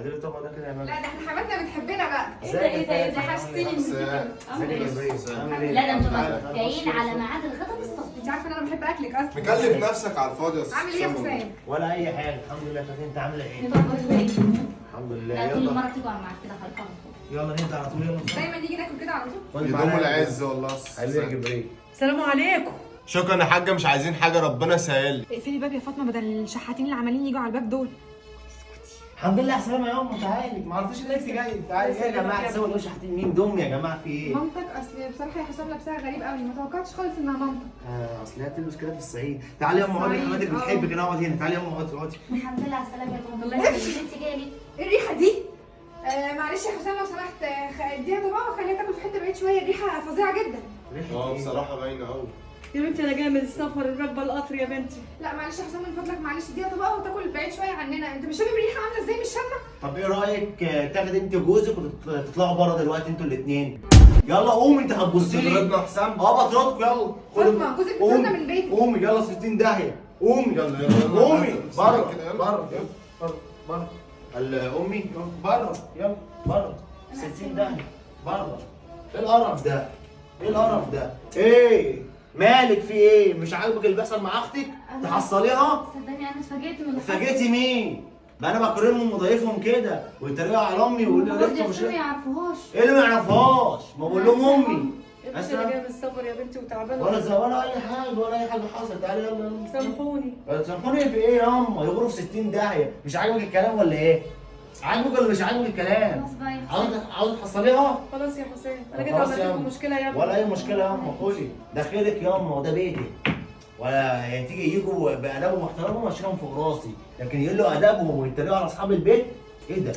هدير الطبق ده كده يا لا مان. ده احنا حماتنا بتحبنا بقى. ازيك وحشتني. ازيك يا بريس؟ عامل ايه؟ لا ده انتوا جايين على ميعاد الغدا بالظبط. انت عارفه ان انا بحب اكلك اصلا. مكلف نفسك على الفاضي يا استاذ عامل ايه يا حسام؟ ولا اي حاجه، الحمد لله. فاتن انت عامله ايه؟ الحمد لله. لا كل يلا مرة تيجوا معاك كده خلطان. يلا نبدا على طول. يلا دايما نيجي ناكل كده على طول. يدوم العز والله. حبيبي يا جبريل. السلام عليكم. شكرا يا حاجه، مش عايزين حاجه، ربنا يسهل. اقفلي الباب يا فاطمه بدل الشحاتين اللي عمالين يجوا على الباب دول. الحمد لله على السلامه يا امي. تعالي، ما عرفتش ان انت جاي. تعالي يا جماعه، تسوي الوش حاطين مين دم يا جماعه؟ في ايه؟ مامتك اصل بصراحه يا حسام لابسها غريب قوي، ما توقعتش خالص انها مامتك. اصل هي بتلبس كده في الصعيد. تعالي يا ام اقعدي، حماتك بتحبك. انا اقعد هنا. تعالي يا ام اقعدي. الحمد لله على السلامة يا طنط. الله الله يسلمك. يخليك. انت جايه ليه؟ ايه الريحه دي؟ معلش يا حسام لو سمحت، اديها طبعا وخليها تاكل في حته بعيد شويه، الريحه فظيعه جدا. بصراحه باينه قوي. يا بنتي انا جايه من السفر راكبه القطر يا بنتي. لا معلش يا حسام من فضلك، معلش اديها طبقه وتاكل بعيد شويه عننا. انت مش شامم الريحه عامله ازاي؟ مش شامه؟ طب ايه رايك تاخد انت جوزك وتطلعوا بره دلوقتي انتوا الاثنين؟ يلا قومي. انت هتبصي لي؟ ضربنا حسام. بطردكم. يلا فاطمه جوزك بيطردنا من بيتك. قومي يلا 60 داهيه. قومي يلا قومي بره كده، يلا. بره بره. امي بره. يلا بره 60 داهيه بره. ايه القرف ده؟ ايه القرف ده؟ ايه مالك؟ في ايه؟ مش عاجبك اللي بيحصل مع اختك؟ تحصليها؟ صدقني انا اتفاجئت من اللي حصل. اتفاجئتي مين؟ ما انا بكرمهم وضايفهم كده ويتريقوا على امي ويقولوا لي برضه اختي يا مش حسام ما يعرفوهاش. ايه اللي ما يعرفهاش؟ ما بقول لهم امي. يا بنتي انا جايه من السفر يا بنتي وتعبانه. ولا اي حاجه، ولا اي حاجه حصلت. تعالي يلا. سامحوني. سامحوني في ايه يا اما؟ يغروا في 60 داهيه. مش عاجبك الكلام ولا ايه؟ عاجبك ولا مش عاجبك الكلام؟ خلاص بقى يا حسام. عاوز تحصليها؟ خلاص يا حسام انا جيت خلاص عملت يا لكم أما. مشكله يا ابني. ولا اي مشكله يا اما. خدي ده خيرك يا اما، وده بيتي. ولا يعني تيجي يجوا بادابهم واحترامهم واشيلهم فوق راسي، لكن يقولوا ادابهم ويتريقوا على اصحاب البيت؟ ايه ده؟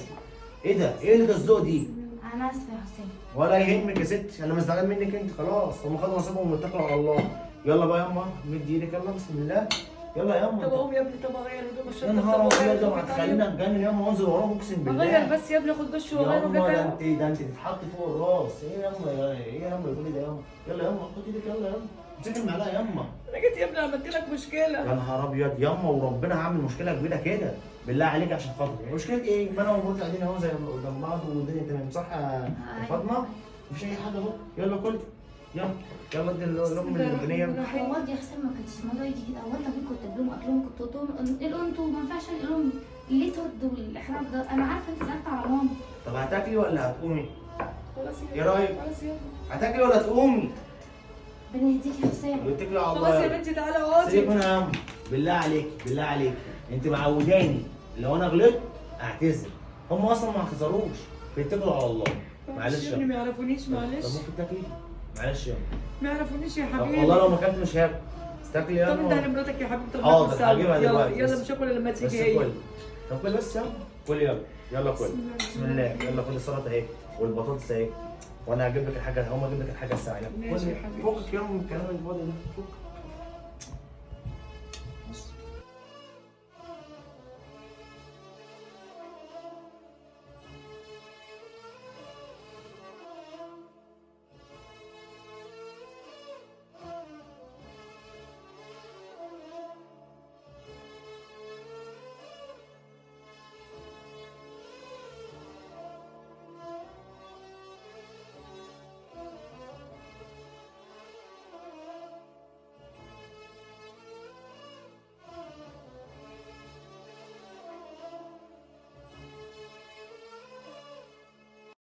ايه ده؟ ايه اللي الذوق دي؟ انا اسفه يا حسام. ولا يهمك يا ستي، انا مش زعلان منك انت. خلاص هم خدوا نصيبهم واتكلوا على الله. يلا بقى ياما، مد ايدك. يلا بسم الله. يلا ياما. طب قوم يا ابني. طب اغير هدوم يا الشنطه. نهار طب ابيض، أغير ده هدوم هتخلينا نتجنن ياما وانزل وراهم اقسم بالله. اغير بس يا ابني اخد دش واغير ياما ده وجاي. انت تتحط فوق الراس. ايه ياما؟ ايه ياما يقول لي ده ياما؟ يلا ياما حط ايدك. يلا ياما امسك المعلقه ياما. انا جيت يا ابني عملت لك مشكله. يا نهار ابيض ياما، وربنا هعمل مشكله كبيره كده بالله عليك عشان خاطري. مشكله ايه؟ ما انا ومراتي قاعدين اهو زي ما قدام بعض والدنيا تمام. صح يا فاطمه؟ مفيش اي حاجه اهو. يلا كل. يلا يلا ادي الام الدنيا. هو واد يا حسام ما كانش الموضوع يجي كده. هو انت كنت تديهم اكلهم، كنت تقول لهم انتوا ما ينفعش اقول لهم ليه تردوا الاحراج ده؟ انا عارفه انت زعلت على ماما. طب هتاكلي ولا هتقومي؟ خلاص ايه يا رايك؟ خلاص يا هتاكلي ولا تقومي؟ ربنا يهديك يا حسام. واتكلي على الله. خلاص يا يلا. بنتي تعالى اقعدي. سيبك منها يا عم. بالله عليك بالله عليك، انت معوداني لو انا غلطت اعتذر. هم اصلا ما اعتذروش، بيتكلوا على الله. معلش يا ابني ما يعرفونيش طب معلش. ممكن تاكلي؟ معلش يا ما يعرفونيش يا طب حبيبي. والله لو ما اكلت مش هاكل. استاكلي يا طب انت عم. مراتك يا حبيبي. طب حاضر، ناكل سوا. هجيبها يلا دلوقتي. يلا بس- مش هاكل لما بس تيجي هي. كل. طب كل بس يلا. كل يلا. يلا كل. بسم الله. يلا خد السلطه اهي والبطاطس اهي. وانا هجيب لك الحاجه، هقوم اجيب لك الحاجه الساعه. يلا ماشي كل. يا حبيبي. فكك يا عم من الكلام الفاضي ده. فكك.